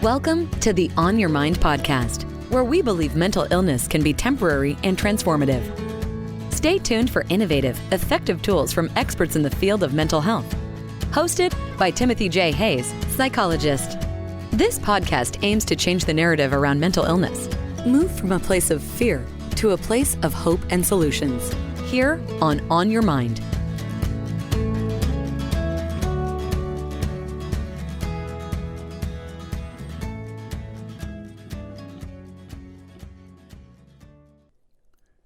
Welcome to the On Your Mind podcast, where we believe mental illness can be temporary and transformative. Stay tuned for innovative, effective tools from experts in the field of mental health. Hosted by Timothy J. Hayes, psychologist. This podcast aims to change the narrative around mental illness. Move from a place of fear to a place of hope and solutions. Here on Your Mind.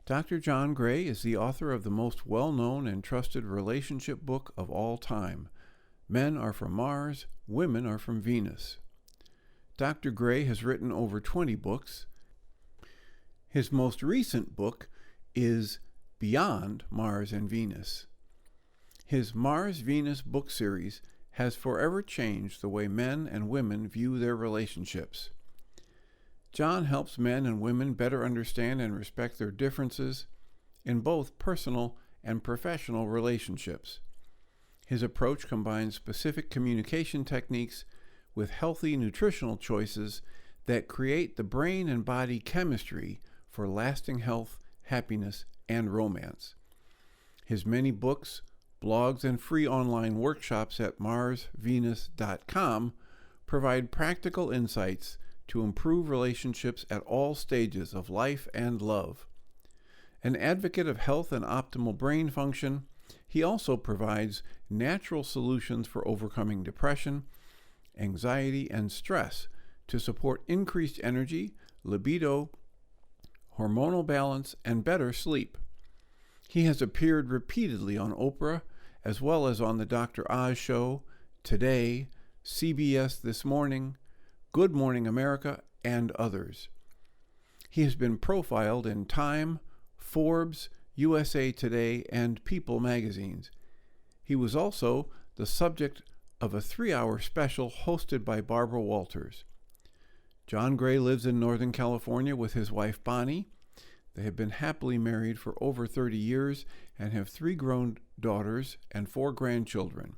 Dr. John Gray is the author of the most well-known and trusted relationship book of all time, Men Are From Mars, Women Are From Venus. Dr. Gray has written over 20 books. His most recent book is Beyond Mars and Venus. His Mars-Venus book series has forever changed the way men and women view their relationships. John helps men and women better understand and respect their differences in both personal and professional relationships. His approach combines specific communication techniques with healthy nutritional choices that create the brain and body chemistry for lasting health, happiness, and romance. His many books, blogs, and free online workshops at marsvenus.com provide practical insights to improve relationships at all stages of life and love. An advocate of health and optimal brain function, he also provides natural solutions for overcoming depression, anxiety, and stress to support increased energy, libido, hormonal balance, and better sleep. He has appeared repeatedly on Oprah, as well as on the Dr. Oz Show, Today, CBS This Morning, Good Morning America, and others. He has been profiled in Time, Forbes, USA Today, and People magazines. He was also the subject of a 3-hour special hosted by Barbara Walters. John Gray lives in Northern California with his wife Bonnie. They have been happily married for over 30 years and have 3 grown daughters and 4 grandchildren.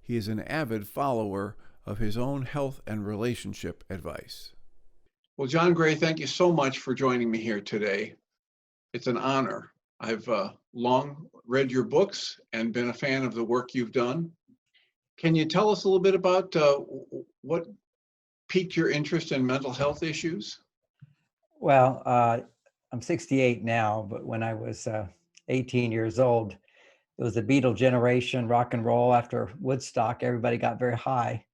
He is an avid follower of his own health and relationship advice. Well, John Gray, thank you so much for joining me here today. It's an honor. I've long read your books and been a fan of the work you've done. Can you tell us a little bit about what piqued your interest in mental health issues? Well, I'm 68 now, but when I was 18 years old, it was the Beatle generation, rock and roll. After Woodstock, everybody got very high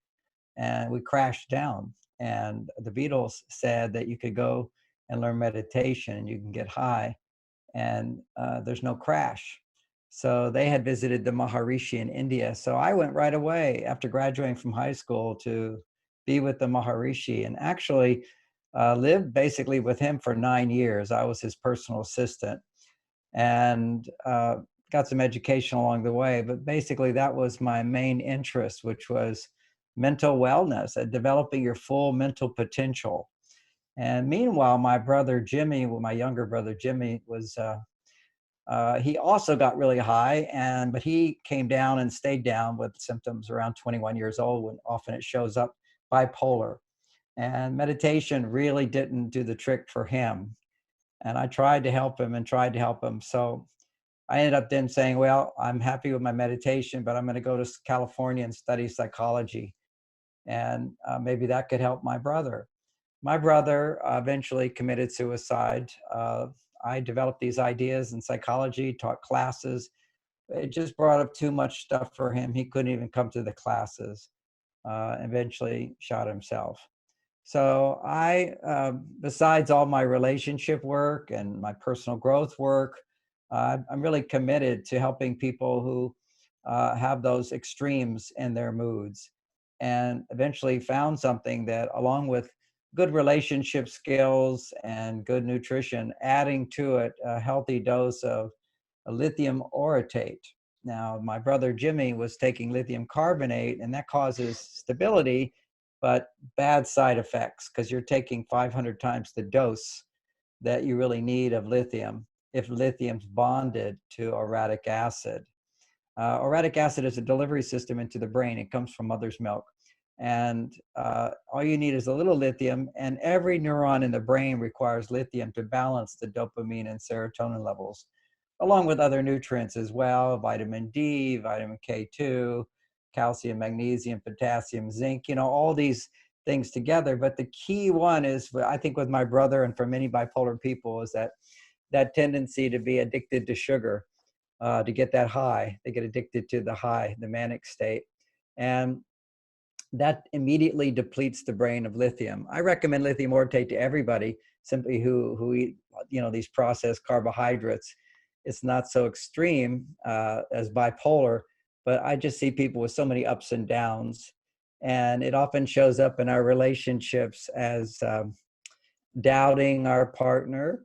and we crashed down. And the Beatles said that you could go and learn meditation and you can get high and there's no crash. So they had visited the Maharishi in India. So I went right away after graduating from high school to be with the Maharishi and actually lived basically with him for 9 years. I was his personal assistant and got some education along the way. But basically that was my main interest, which was mental wellness and developing your full mental potential. And meanwhile, my brother Jimmy, my younger brother Jimmy, was he also got really high, but he came down and stayed down with symptoms around 21 years old, when often it shows up bipolar. And meditation really didn't do the trick for him. And I tried to help him. So I ended up then saying, well, I'm happy with my meditation, but I'm going to go to California and study psychology. And maybe that could help my brother. My brother eventually committed suicide. I developed these ideas in psychology, taught classes. It just brought up too much stuff for him. He couldn't even come to the classes. Eventually shot himself. So I, besides all my relationship work and my personal growth work, I'm really committed to helping people who have those extremes in their moods, and eventually found something that, along with good relationship skills and good nutrition, adding to it a healthy dose of lithium orotate. Now, my brother Jimmy was taking lithium carbonate, and that causes stability, but bad side effects, because you're taking 500 times the dose that you really need of lithium if lithium's bonded to orotic acid. Orotic acid is a delivery system into the brain. It comes from mother's milk. And all you need is a little lithium, and every neuron in the brain requires lithium to balance the dopamine and serotonin levels, along with other nutrients as well, vitamin D, vitamin K2, calcium, magnesium, potassium, zinc, all these things together. But the key one is, I think with my brother and for many bipolar people, is that tendency to be addicted to sugar, to get that high. They get addicted to the high, the manic state. And that immediately depletes the brain of lithium. I recommend lithium orotate to everybody, simply who eat, these processed carbohydrates. It's not so extreme as bipolar, but I just see people with so many ups and downs. And it often shows up in our relationships as doubting our partner,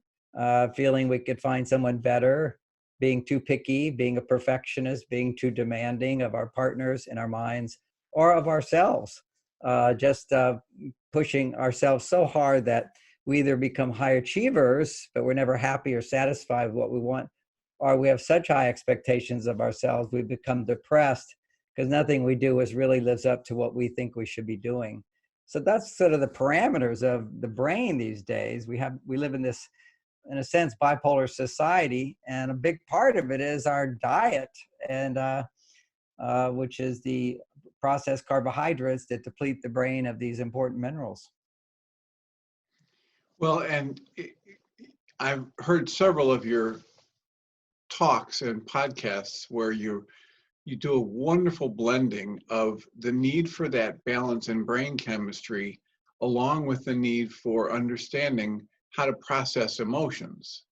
feeling we could find someone better, being too picky, being a perfectionist, being too demanding of our partners in our minds or of ourselves, just pushing ourselves so hard that we either become high achievers, but we're never happy or satisfied with what we want, or we have such high expectations of ourselves, we become depressed because nothing we do really lives up to what we think we should be doing. So that's sort of the parameters of the brain these days. We live in this, in a sense, bipolar society, and a big part of it is our diet, and which is the processed carbohydrates that deplete the brain of these important minerals. Well, and I've heard several of your talks and podcasts where you do a wonderful blending of the need for that balance in brain chemistry, along with the need for understanding how to process emotions.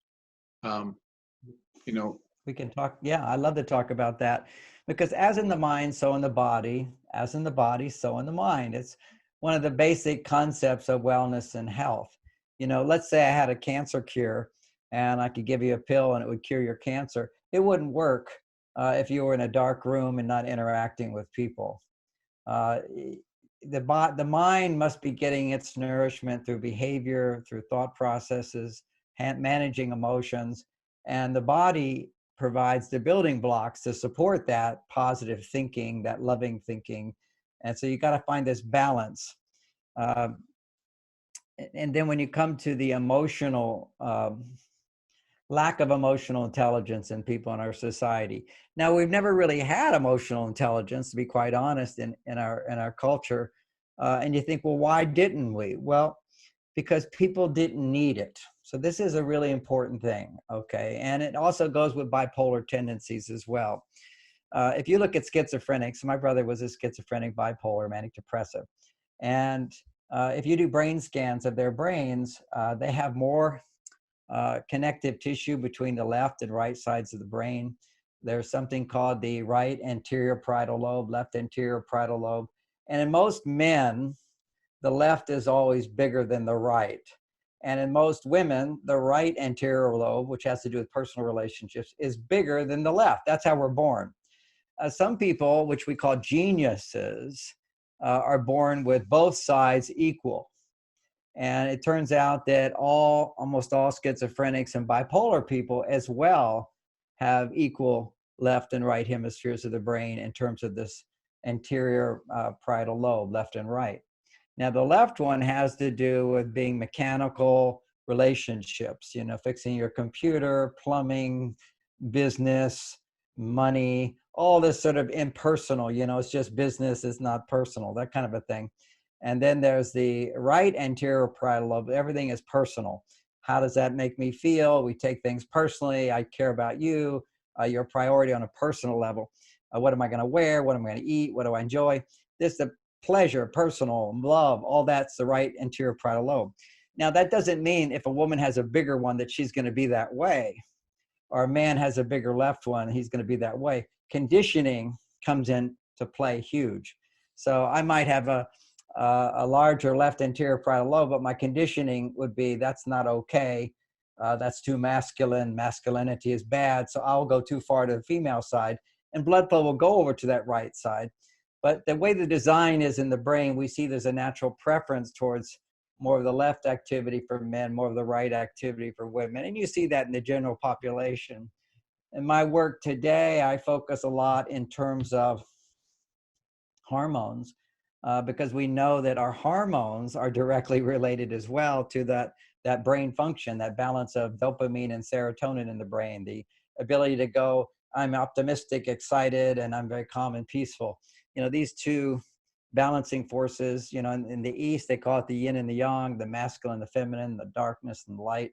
We can talk. Yeah, I love to talk about that, because as in the mind, so in the body, as in the body, so in the mind. It's one of the basic concepts of wellness and health. Let's say I had a cancer cure and I could give you a pill and it would cure your cancer. It wouldn't work if you were in a dark room and not interacting with people. The mind must be getting its nourishment through behavior, through thought processes, managing emotions, and the body provides the building blocks to support that positive thinking, that loving thinking. And so you got to find this balance. And then when you come to the emotional, lack of emotional intelligence in people in our society. Now, we've never really had emotional intelligence, to be quite honest, in our culture. And you think, well, why didn't we? Well, because people didn't need it. So this is a really important thing, okay? And it also goes with bipolar tendencies as well. If you look at schizophrenics, my brother was a schizophrenic, bipolar, manic depressive. And if you do brain scans of their brains, they have more connective tissue between the left and right sides of the brain. There's something called the right anterior parietal lobe, left anterior parietal lobe. And in most men, the left is always bigger than the right. And in most women, the right anterior lobe, which has to do with personal relationships, is bigger than the left. That's how we're born. Some people, which we call geniuses, are born with both sides equal. And it turns out that almost all schizophrenics and bipolar people as well have equal left and right hemispheres of the brain in terms of this anterior parietal lobe, left and right. Now, the left one has to do with being mechanical relationships, fixing your computer, plumbing, business, money, all this sort of impersonal, it's just business, it's not personal, that kind of a thing. And then there's the right anterior parietal lobe. Everything is personal. How does that make me feel? We take things personally. I care about you. You're a priority on a personal level. What am I going to wear? What am I going to eat? What do I enjoy? This, the pleasure, personal, love, all that's the right anterior parietal lobe. Now, that doesn't mean if a woman has a bigger one that she's going to be that way, or a man has a bigger left one, he's going to be that way. Conditioning comes in to play huge. So I might have a larger left anterior parietal lobe, but my conditioning would be, that's not okay. That's too masculine. Masculinity is bad. So I'll go too far to the female side, and blood flow will go over to that right side. But the way the design is in the brain, we see there's a natural preference towards more of the left activity for men, more of the right activity for women. And you see that in the general population. In my work today, I focus a lot in terms of hormones. because we know that our hormones are directly related as well to that brain function, that balance of dopamine and serotonin in the brain, the ability to go, I'm optimistic, excited, and I'm very calm and peaceful. These two balancing forces, in the East, they call it the yin and the yang, the masculine, the feminine, the darkness and the light.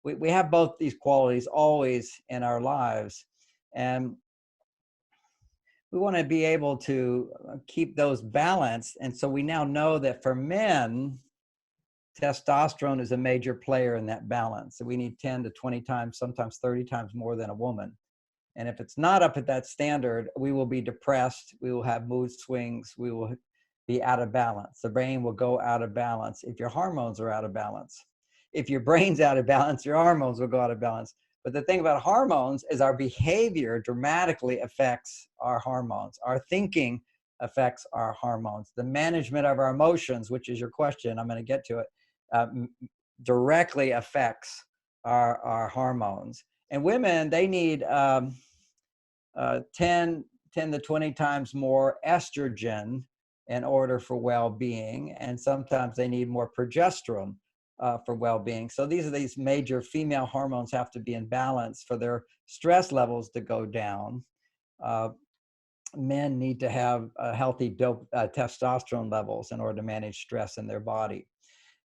We have both these qualities always in our lives. And we want to be able to keep those balanced. And so we now know that for men, testosterone is a major player in that balance. So we need 10 to 20 times, sometimes 30 times more than a woman. And if it's not up at that standard, we will be depressed. We will have mood swings. We will be out of balance. The brain will go out of balance if your hormones are out of balance. If your brain's out of balance, your hormones will go out of balance. But the thing about hormones is our behavior dramatically affects our hormones. Our thinking affects our hormones. The management of our emotions, which is your question, I'm going to get to it, directly affects our hormones. And women, they need 10 to 20 times more estrogen in order for well-being. And sometimes they need more progesterone for well-being. So these major female hormones have to be in balance for their stress levels to go down. Men need to have healthy testosterone levels in order to manage stress in their body.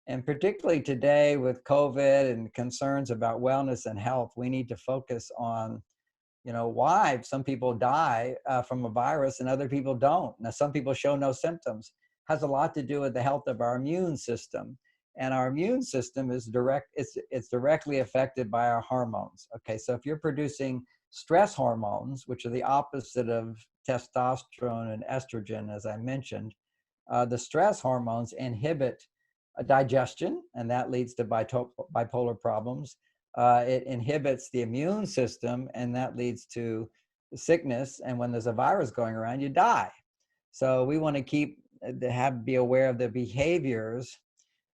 And particularly today with COVID and concerns about wellness and health, we need to focus on, why some people die from a virus and other people don't. Now, some people show no symptoms. Has a lot to do with the health of our immune system. And our immune system is it's directly affected by our hormones. Okay, so if you're producing stress hormones, which are the opposite of testosterone and estrogen, as I mentioned, the stress hormones inhibit digestion, and that leads to bipolar problems. It inhibits the immune system, and that leads to sickness. And when there's a virus going around, you die. So we want to be aware of the behaviors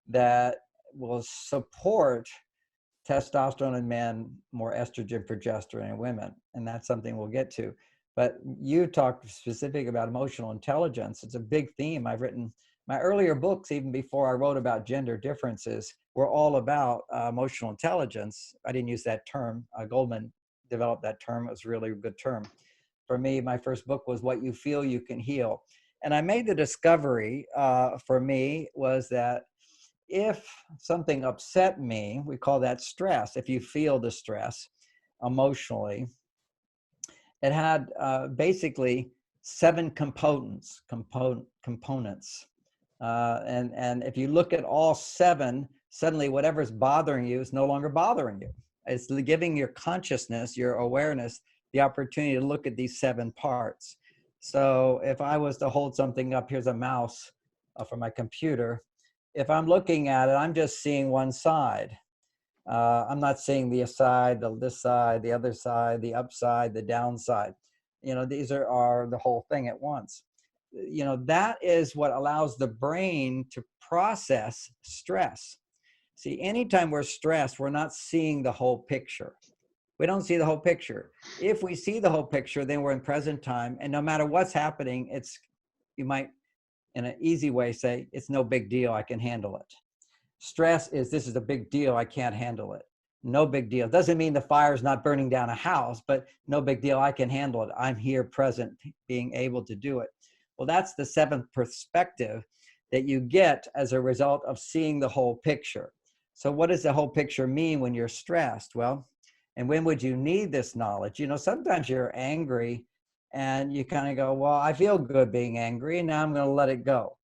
that will support testosterone in men, more estrogen, progesterone in women. And that's something we'll get to. But you talked specific about emotional intelligence. It's a big theme. I've written my earlier books, even before I wrote about gender differences, were all about emotional intelligence. I didn't use that term. Goldman developed that term. It was a really good term. For me, my first book was What You Feel You Can Heal. And I made the discovery for me was that if something upset me, we call that stress. If you feel the stress emotionally, it had basically 7 components. And if you look at all 7, suddenly whatever's bothering you is no longer bothering you. It's giving your consciousness, your awareness, the opportunity to look at these 7 parts. So if I was to hold something up, here's a mouse for my computer. If I'm looking at it, I'm just seeing one side. I'm not seeing the side, this side, the other side, the upside, the downside. These are the whole thing at once. That is what allows the brain to process stress. See, anytime we're stressed, we're not seeing the whole picture. We don't see the whole picture. If we see the whole picture, then we're in present time. And no matter what's happening, you might, in an easy way, say, it's no big deal, I can handle it. Stress is, this is a big deal, I can't handle it. No big deal. Doesn't mean the fire's not burning down a house, but no big deal, I can handle it. I'm here present, being able to do it. Well, that's the 7th perspective that you get as a result of seeing the whole picture. So what does the whole picture mean when you're stressed? Well, and when would you need this knowledge? Sometimes you're angry and you kind of go, well, I feel good being angry, and now I'm going to let it go.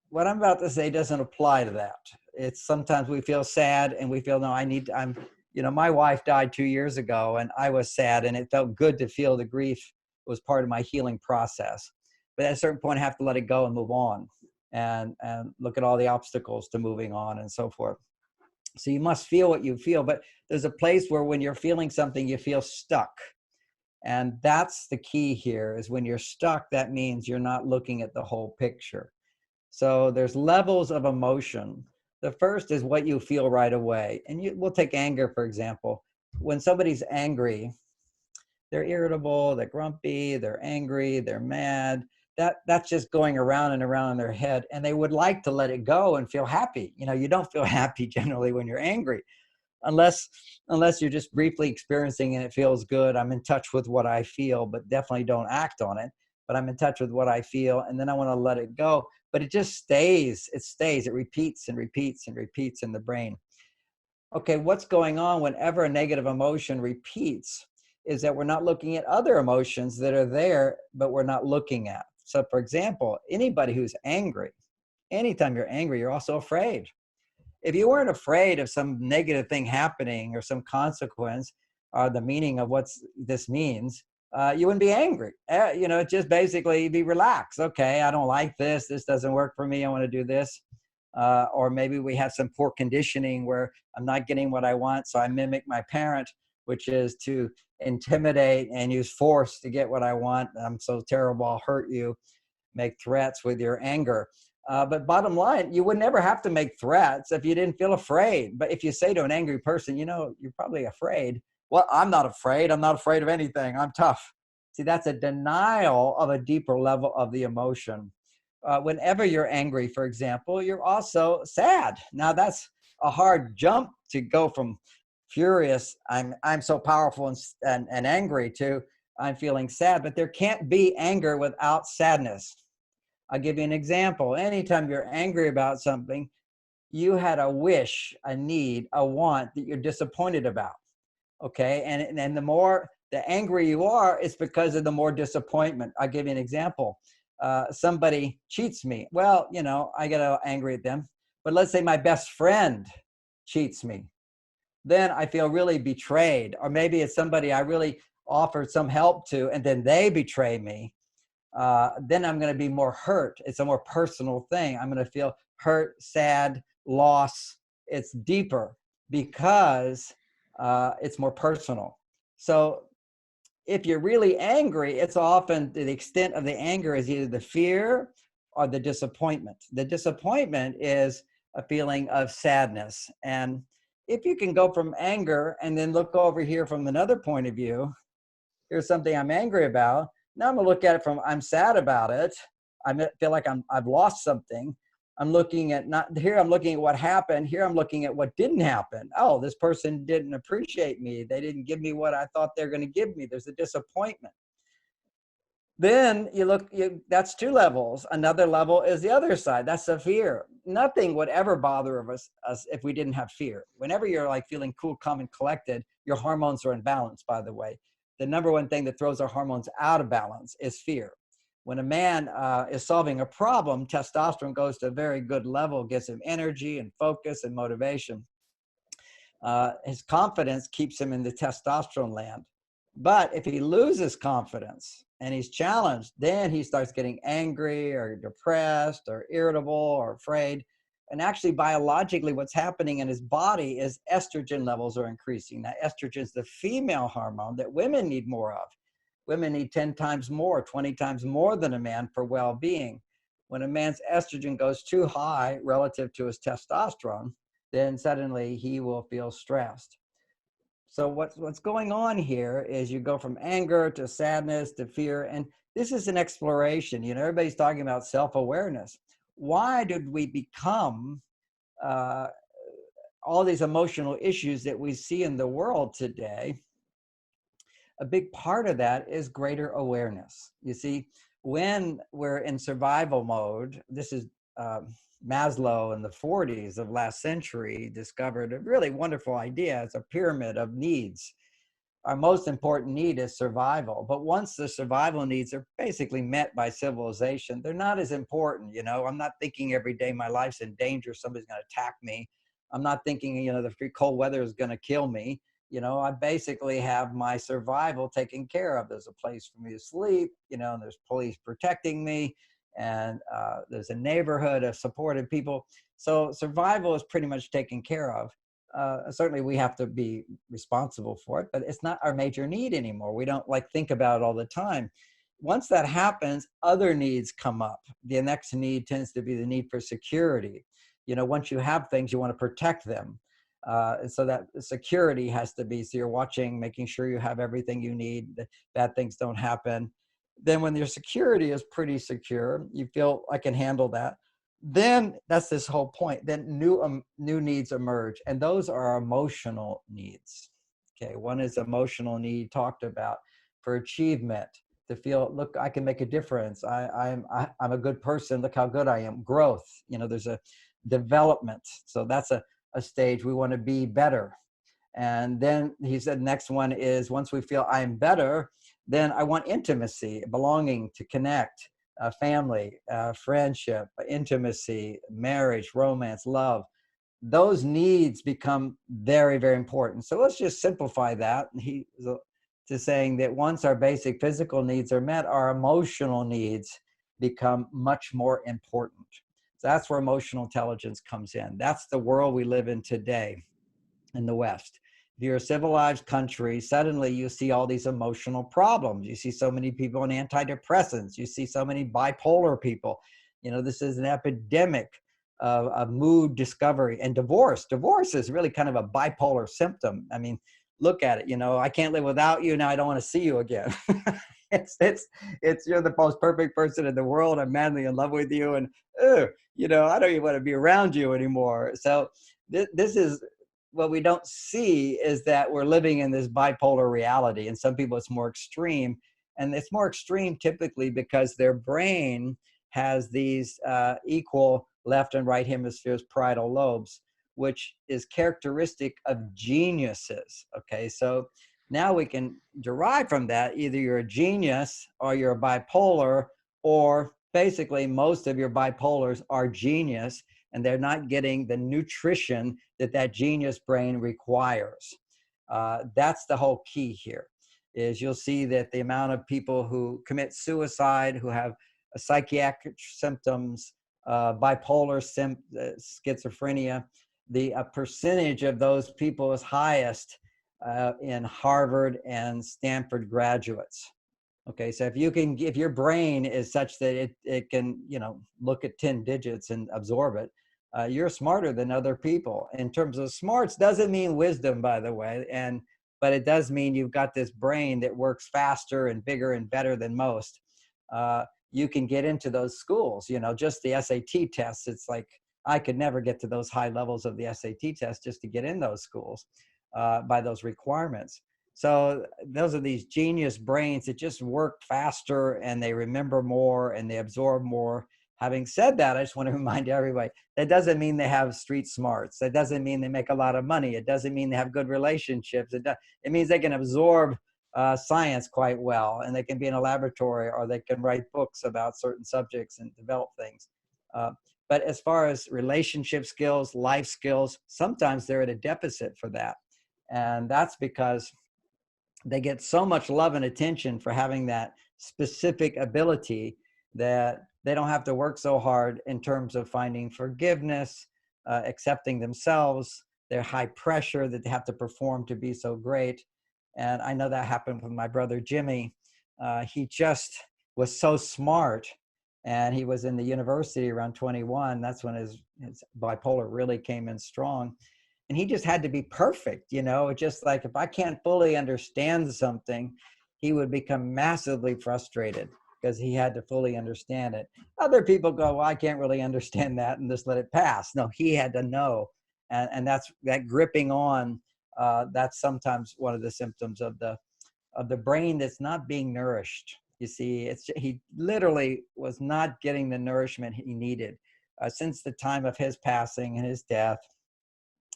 What I'm about to say doesn't apply to that. It's sometimes we feel sad and we feel, no, my wife died 2 years ago and I was sad, and it felt good to feel the grief. It was part of my healing process. But at a certain point, I have to let it go and move on and look at all the obstacles to moving on and so forth. So you must feel what you feel, but there's a place where when you're feeling something, you feel stuck. And that's the key here, is when you're stuck, that means you're not looking at the whole picture. So there's levels of emotion. The first is what you feel right away. And we'll take anger, for example. When somebody's angry, they're irritable, they're grumpy, they're angry, they're mad. that's just going around and around in their head, and they would like to let it go and feel happy. You don't feel happy generally when you're angry, unless you're just briefly experiencing and it feels good. I'm in touch with what I feel, but definitely don't act on it. But I'm in touch with what I feel, and then I want to let it go. But it just stays. It repeats and repeats and repeats in the brain. Okay, what's going on whenever a negative emotion repeats is that we're not looking at other emotions that are there, but we're not looking at. So, for example, anybody who's angry, anytime you're angry, you're also afraid. If you weren't afraid of some negative thing happening or some consequence or the meaning of what this means, you wouldn't be angry. Just basically be relaxed. Okay, I don't like this. This doesn't work for me. I want to do this. Or maybe we have some poor conditioning where I'm not getting what I want, so I mimic my parent, which is to intimidate and use force to get what I want. I'm so terrible, I'll hurt you. Make threats with your anger. But bottom line, you would never have to make threats if you didn't feel afraid. But if you say to an angry person, you're probably afraid. Well, I'm not afraid. I'm not afraid of anything. I'm tough. See, that's a denial of a deeper level of the emotion. Whenever you're angry, for example, you're also sad. Now, that's a hard jump to go from furious, I'm so powerful and angry, to I'm feeling sad. But there can't be anger without sadness. I'll give you an example. Anytime you're angry about something, you had a wish, a need, a want that you're disappointed about. Okay. And the more the angry you are, it's because of the more disappointment. I'll give you an example. Somebody cheats me. Well, I get angry at them. But let's say my best friend cheats me. Then I feel really betrayed. Or maybe it's somebody I really offered some help to, and then they betray me. Then I'm going to be more hurt. It's a more personal thing. I'm going to feel hurt, sad, loss. It's deeper because it's more personal. So if you're really angry, it's often the extent of the anger is either the fear or the disappointment. The disappointment is a feeling of sadness. And if you can go from anger and then look over here from another point of view, here's something I'm angry about. Now I'm gonna look at it from I'm sad about it. I feel like I've lost something. I'm looking at I'm looking at what happened. Here I'm looking at what didn't happen. Oh, this person didn't appreciate me. They didn't give me what I thought they were going to give me. There's a disappointment. Then that's two levels. Another level is the other side. That's the fear. Nothing would ever bother us if we didn't have fear. Whenever you're like feeling cool, calm, and collected, your hormones are in balance, by the way. The number one thing that throws our hormones out of balance is fear. When a man is solving a problem, testosterone goes to a very good level, gives him energy and focus and motivation. His confidence keeps him in the testosterone land. But if he loses confidence and he's challenged, then he starts getting angry or depressed or irritable or afraid. And actually, biologically, what's happening in his body is estrogen levels are increasing. Now, estrogen is the female hormone that women need more of. Women need 10 times more, 20 times more than a man for well-being. When a man's estrogen goes too high relative to his testosterone, then suddenly he will feel stressed. So what's going on here is you go from anger to sadness to fear. And this is an exploration. Everybody's talking about self-awareness. Why did we become all these emotional issues that we see in the world today? A big part of that is greater awareness. You see, when we're in survival mode, this is Maslow in the 40s of last century discovered a really wonderful idea. It's a pyramid of needs. Our most important need is survival. But once the survival needs are basically met by civilization, they're not as important. I'm not thinking every day my life's in danger, somebody's going to attack me. I'm not thinking, the cold weather is going to kill me. I basically have my survival taken care of. There's a place for me to sleep, and there's police protecting me, and there's a neighborhood of supportive people. So survival is pretty much taken care of. Certainly we have to be responsible for it, but it's not our major need anymore. We don't think about it all the time. Once that happens, other needs come up. The next need tends to be the need for security. Once you have things, you want to protect them. So that security has to be, so you're watching, making sure you have everything you need, that bad things don't happen. Then when your security is pretty secure, you feel I can handle that. Then that's this whole point. Then new needs emerge, and those are emotional needs. Okay, one is emotional need talked about for achievement, to feel, look, I can make a difference. I'm a good person. Look how good I am. Growth. There's a development. So that's a stage we want to be better. And then he said, next one is once we feel I'm better, then I want intimacy, belonging, to connect, family, friendship, intimacy, marriage, romance, love. Those needs become very, very important. So let's just simplify that. To saying that once our basic physical needs are met, our emotional needs become much more important. So that's where emotional intelligence comes in. That's the world we live in today in the West. If you're a civilized country, suddenly you see all these emotional problems. You see so many people on antidepressants. You see so many bipolar people. This is an epidemic of mood discovery and divorce. Divorce is really kind of a bipolar symptom. I mean, look at it. I can't live without you. Now I don't want to see you again. it's you're the most perfect person in the world. I'm madly in love with you, and I don't even want to be around you anymore. So this is what we don't see, is that we're living in this bipolar reality. And some people it's more extreme, and it's more extreme typically because their brain has these equal left and right hemispheres, parietal lobes, which is characteristic of geniuses. Okay, so now we can derive from that either you're a genius or you're a bipolar, or basically most of your bipolars are genius, and they're not getting the nutrition that genius brain requires. That's the whole key here, is you'll see that the amount of people who commit suicide, who have psychiatric symptoms, bipolar schizophrenia, the percentage of those people is highest in Harvard and Stanford graduates. Okay, so if your brain is such that it can, look at 10 digits and absorb it, you're smarter than other people. In terms of smarts, doesn't mean wisdom, by the way, but it does mean you've got this brain that works faster and bigger and better than most. You can get into those schools, just the SAT tests. It's like, I could never get to those high levels of the SAT test just to get in those schools by those requirements. So those are these genius brains that just work faster, and they remember more and they absorb more. Having said that, I just want to remind everybody, that doesn't mean they have street smarts. That doesn't mean they make a lot of money. It doesn't mean they have good relationships. It means they can absorb science quite well, and they can be in a laboratory, or they can write books about certain subjects and develop things. But as far as relationship skills, life skills, sometimes they're at a deficit for that. And that's because they get so much love and attention for having that specific ability that they don't have to work so hard in terms of finding forgiveness, accepting themselves, their high pressure that they have to perform to be so great. And I know that happened with my brother Jimmy. He just was so smart, and he was in the university around 21. That's when his bipolar really came in strong. And he just had to be perfect, just like, if I can't fully understand something, he would become massively frustrated because he had to fully understand it. Other people go, well, I can't really understand that, and just let it pass. No, he had to know. And that's that gripping on, that's sometimes one of the symptoms of the brain that's not being nourished. You see, he literally was not getting the nourishment he needed. Since the time of his passing and his death,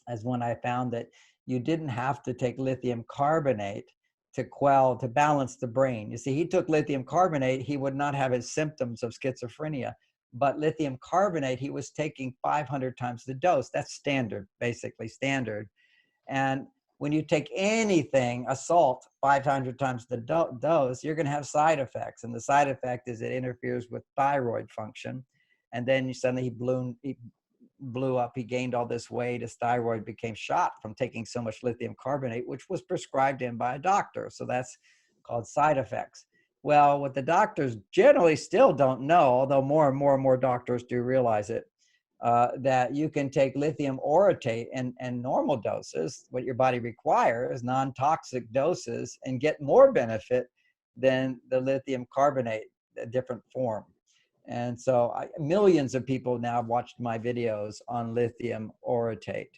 as when I found that you didn't have to take lithium carbonate to balance the brain. You see, he took lithium carbonate, he would not have his symptoms of schizophrenia. But lithium carbonate, he was taking 500 times the dose. That's standard, basically standard. And when you take anything, a salt, 500 times the dose, you're going to have side effects. And the side effect is it interferes with thyroid function. And then suddenly he blew up. He gained all this weight. His thyroid became shot from taking so much lithium carbonate, which was prescribed him by a doctor. So that's called side effects. Well, what the doctors generally still don't know, although more and more doctors do realize it, that you can take lithium orotate and normal doses, what your body requires, non-toxic doses, and get more benefit than the lithium carbonate, a different form. And so millions of people now have watched my videos on lithium orotate.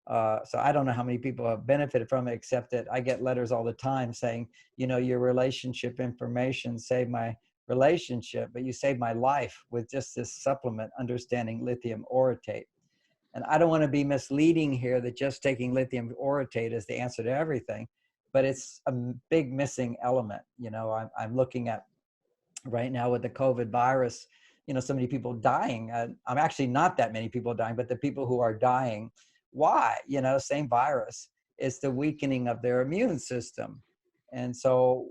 So I don't know how many people have benefited from it, except that I get letters all the time saying, you know, your relationship information saved my relationship, but you saved my life with just this supplement, understanding lithium orotate. And I don't want to be misleading here that just taking lithium orotate is the answer to everything, but it's a big missing element. You know, I'm looking at right now with the COVID virus, you know, so many people dying. I'm actually not that many people dying, but the people who are dying, why? You know, same virus. It's the weakening of their immune system. And so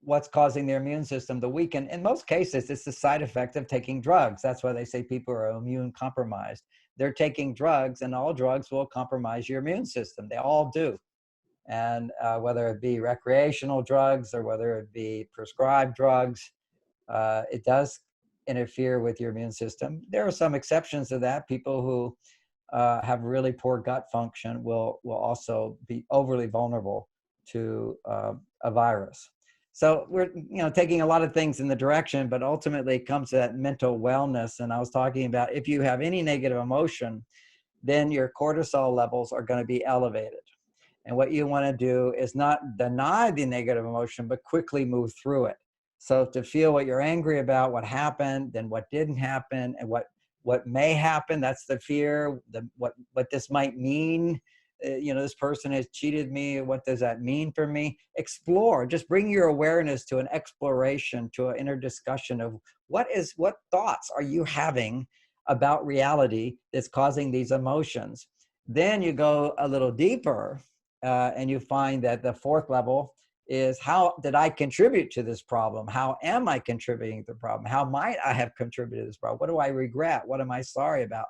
what's causing their immune system to weaken? In most cases, it's the side effect of taking drugs. That's why they say people are immune compromised. They're taking drugs, and all drugs will compromise your immune system. They all do. And whether it be recreational drugs or whether it be prescribed drugs, it does interfere with your immune system. There are some exceptions to that. People who have really poor gut function will also be overly vulnerable to a virus. So we're, you know, taking a lot of things in the direction, but ultimately it comes to that mental wellness. And I was talking about, if you have any negative emotion, then your cortisol levels are going to be elevated. And what you want to do is not deny the negative emotion, but quickly move through it. So to feel what you're angry about, what happened, then what didn't happen, and what may happen, that's the fear, what this might mean. You know, this person has cheated me. What does that mean for me? Explore. Just bring your awareness to an exploration, to an inner discussion of what thoughts are you having about reality that's causing these emotions. Then you go a little deeper, and you find that the fourth level is, how did I contribute to this problem? How am I contributing to the problem? How might I have contributed to this problem? What do I regret? What am I sorry about?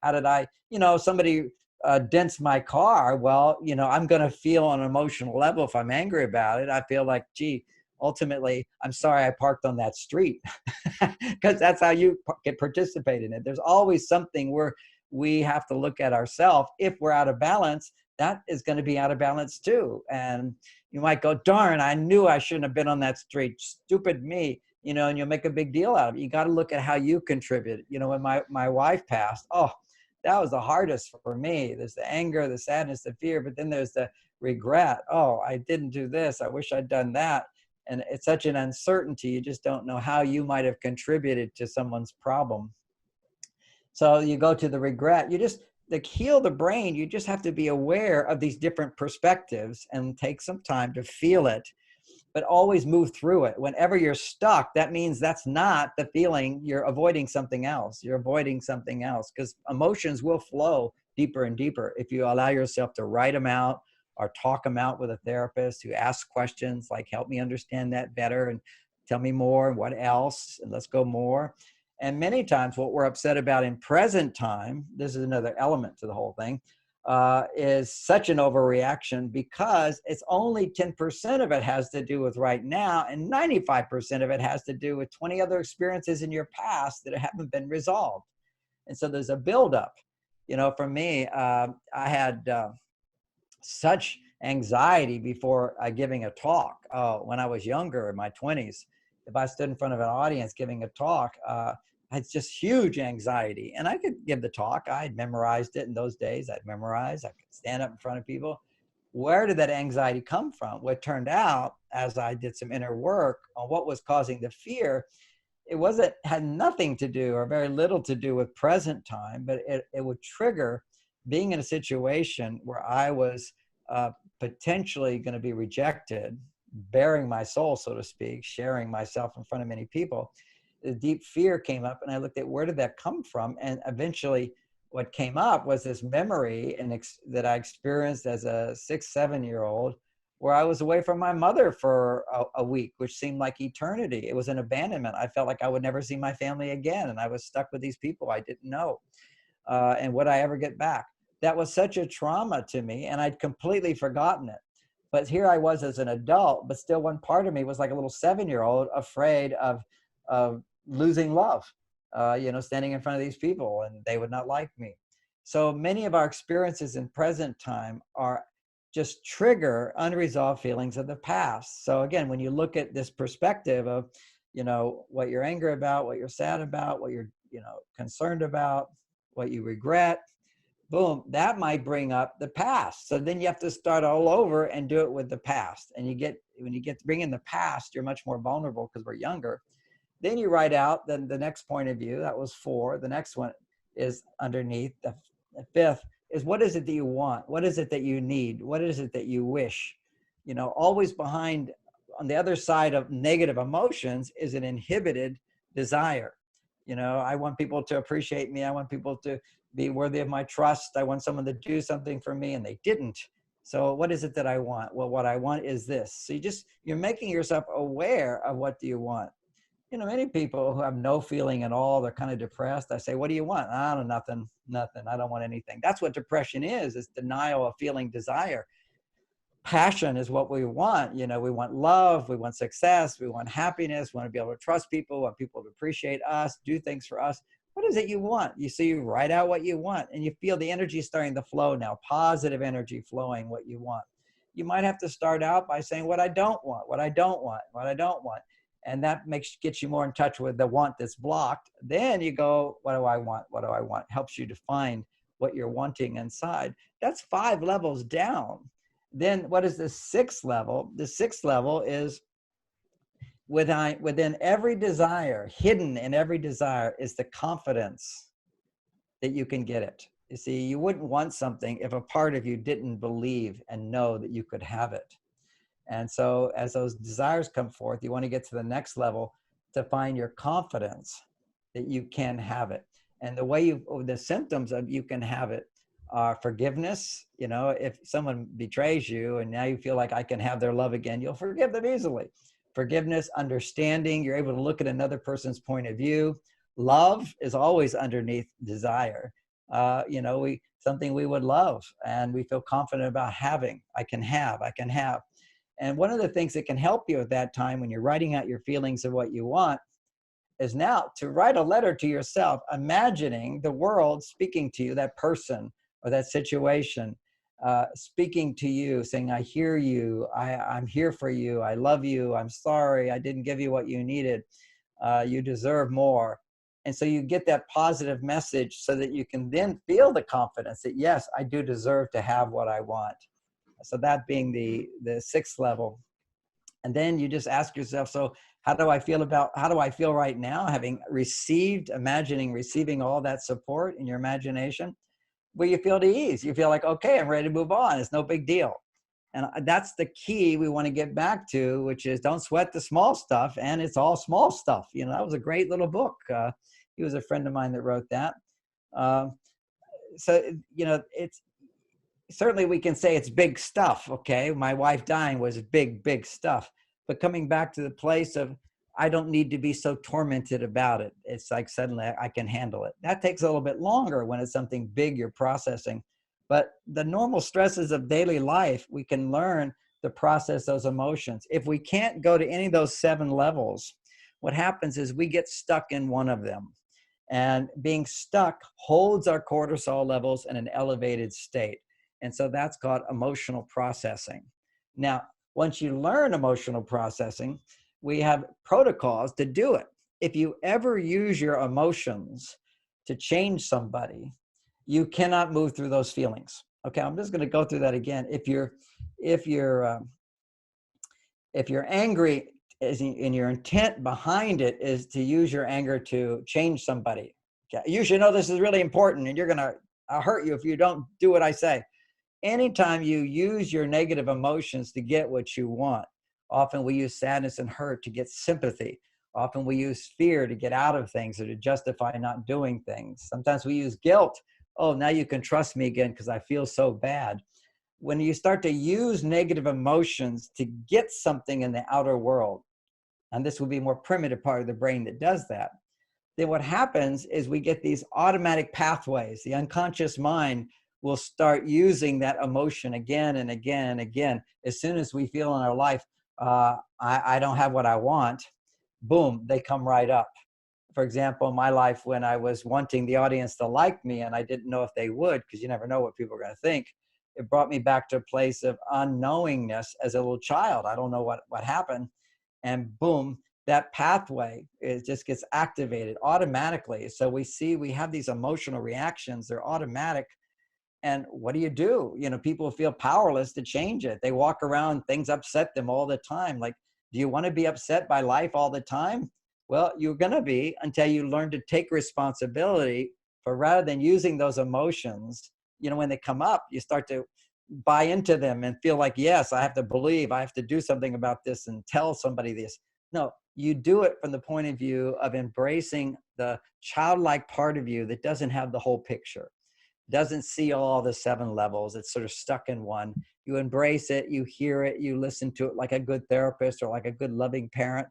How did I, you know, somebody dents my car? Well, you know, I'm going to feel on an emotional level, if I'm angry about it, I feel like, gee, ultimately, I'm sorry I parked on that street, because that's how you get participate in it. There's always something where we have to look at ourselves. If we're out of balance, that is going to be out of balance too. And you might go, darn, I knew I shouldn't have been on that street. Stupid me, you know, and you'll make a big deal out of it. You got to look at how you contribute. You know, when my wife passed, oh, that was the hardest for me. There's the anger, the sadness, the fear, but then there's the regret. Oh, I didn't do this. I wish I'd done that. And it's such an uncertainty. You just don't know how you might have contributed to someone's problem. So you go to the regret. You just, to heal the brain, you just have to be aware of these different perspectives and take some time to feel it, but always move through it. Whenever you're stuck, that means that's not the feeling. You're avoiding something else. You're avoiding something else, because emotions will flow deeper and deeper if you allow yourself to write them out or talk them out with a therapist who asks questions like, help me understand that better and tell me more, and what else, and let's go more. And many times what we're upset about in present time, this is another element to the whole thing, is such an overreaction, because it's only 10% of it has to do with right now, and 95% of it has to do with 20 other experiences in your past that haven't been resolved. And so there's a buildup. You know, for me, I had such anxiety before giving a talk. When I was younger, in my 20s, if I stood in front of an audience giving a talk, I had just huge anxiety. And I could give the talk. I had memorized it in those days. I'd memorize. I could stand up in front of people. Where did that anxiety come from? Well, it turned out, as I did some inner work on what was causing the fear, it had nothing to do, or very little to do, with present time, but it would trigger being in a situation where I was potentially going to be rejected, bearing my soul, so to speak, sharing myself in front of many people. The deep fear came up, and I looked at, where did that come from? And eventually what came up was this memory that I experienced as a 6-7-year-old, where I was away from my mother for a week, which seemed like eternity. It was an abandonment. I felt like I would never see my family again, and I was stuck with these people I didn't know. And would I ever get back? That was such a trauma to me, and I'd completely forgotten it. But here I was as an adult, but still one part of me was like a little 7-year-old, afraid of losing love, standing in front of these people and they would not like me. So many of our experiences in present time are just trigger unresolved feelings of the past. So again, when you look at this perspective of, what you're angry about, what you're sad about, what you're, concerned about, what you regret, boom, that might bring up the past. So then you have to start all over and do it with the past. And when you get to bring in the past, you're much more vulnerable because we're younger. Then you write out then the next point of view. That was 4. The next one is underneath. The 5th is, what is it that you want? What is it that you need? What is it that you wish? Always behind, on the other side of negative emotions, is an inhibited desire. I want people to appreciate me. I want people to be worthy of my trust. I want someone to do something for me, and they didn't. So what is it that I want? Well, what I want is this. So you're making yourself aware of what do you want. Many people who have no feeling at all, they're kind of depressed. I say, what do you want? I don't know, nothing. I don't want anything. That's what depression is. It's denial of feeling desire. Passion is what we want. We want love. We want success. We want happiness. We want to be able to trust people. We want people to appreciate us, do things for us. What is it you want? You write out what you want, and you feel the energy starting to flow now, positive energy flowing what you want. You might have to start out by saying what I don't want, what I don't want, what I don't want. And that gets you more in touch with the want that's blocked. Then you go, what do I want? What do I want? Helps you define what you're wanting inside. That's 5 levels down. Then what is the 6th level? The 6th level is within every desire, hidden in every desire, is the confidence that you can get it. You see, you wouldn't want something if a part of you didn't believe and know that you could have it. And so as those desires come forth, you want to get to the next level to find your confidence that you can have it. And the symptoms of you can have it are forgiveness. If someone betrays you and now you feel like I can have their love again, you'll forgive them easily. Forgiveness, understanding, you're able to look at another person's point of view. Love is always underneath desire. Something we would love and we feel confident about having. I can have. And one of the things that can help you at that time when you're writing out your feelings of what you want is now to write a letter to yourself, imagining the world speaking to you, that person or that situation, speaking to you, saying, I hear you, I'm here for you, I love you, I'm sorry, I didn't give you what you needed, you deserve more. And so you get that positive message so that you can then feel the confidence that, yes, I do deserve to have what I want. So that being the 6th level. And then you just ask yourself, so how do I feel right now, having receiving all that support in your imagination? Well, you feel at ease. You feel like, okay, I'm ready to move on. It's no big deal. And that's the key we want to get back to, which is don't sweat the small stuff. And it's all small stuff. That was a great little book. He was a friend of mine that wrote that. It's certainly we can say it's big stuff. Okay. My wife dying was big stuff, but coming back to the place of, I don't need to be so tormented about it. It's like suddenly I can handle it. That takes a little bit longer when it's something big you're processing. But the normal stresses of daily life, we can learn to process those emotions. If we can't go to any of those 7 levels, what happens is we get stuck in one of them. And being stuck holds our cortisol levels in an elevated state. And so that's called emotional processing. Now, once you learn emotional processing, we have protocols to do it. If you ever use your emotions to change somebody, you cannot move through those feelings. Okay, I'm just going to go through that again. If you're angry, and your intent behind it is to use your anger to change somebody, okay, you should know this is really important, and I'll hurt you if you don't do what I say. Anytime you use your negative emotions to get what you want, often we use sadness and hurt to get sympathy. Often we use fear to get out of things or to justify not doing things. Sometimes we use guilt. Oh, now you can trust me again because I feel so bad. When you start to use negative emotions to get something in the outer world, and this will be a more primitive part of the brain that does that, then what happens is we get these automatic pathways. The unconscious mind will start using that emotion again and again and again. As soon as we feel in our life, I don't have what I want, boom, they come right up. For example, in my life, when I was wanting the audience to like me and I didn't know if they would, because you never know what people are going to think, it brought me back to a place of unknowingness as a little child. I don't know what happened. And boom, that pathway, it just gets activated automatically. So we have these emotional reactions. They're automatic. And what do? You know, people feel powerless to change it. They walk around, things upset them all the time. Like, do you want to be upset by life all the time? Well, you're going to be until you learn to take responsibility for, rather than using those emotions, you know, when they come up, you start to buy into them and feel like, yes, I have to believe, I have to do something about this and tell somebody this. No, you do it from the point of view of embracing the childlike part of you that doesn't have the whole picture, doesn't see all the 7 levels. It's sort of stuck in one. You embrace it, you hear it, you listen to it like a good therapist or like a good loving parent,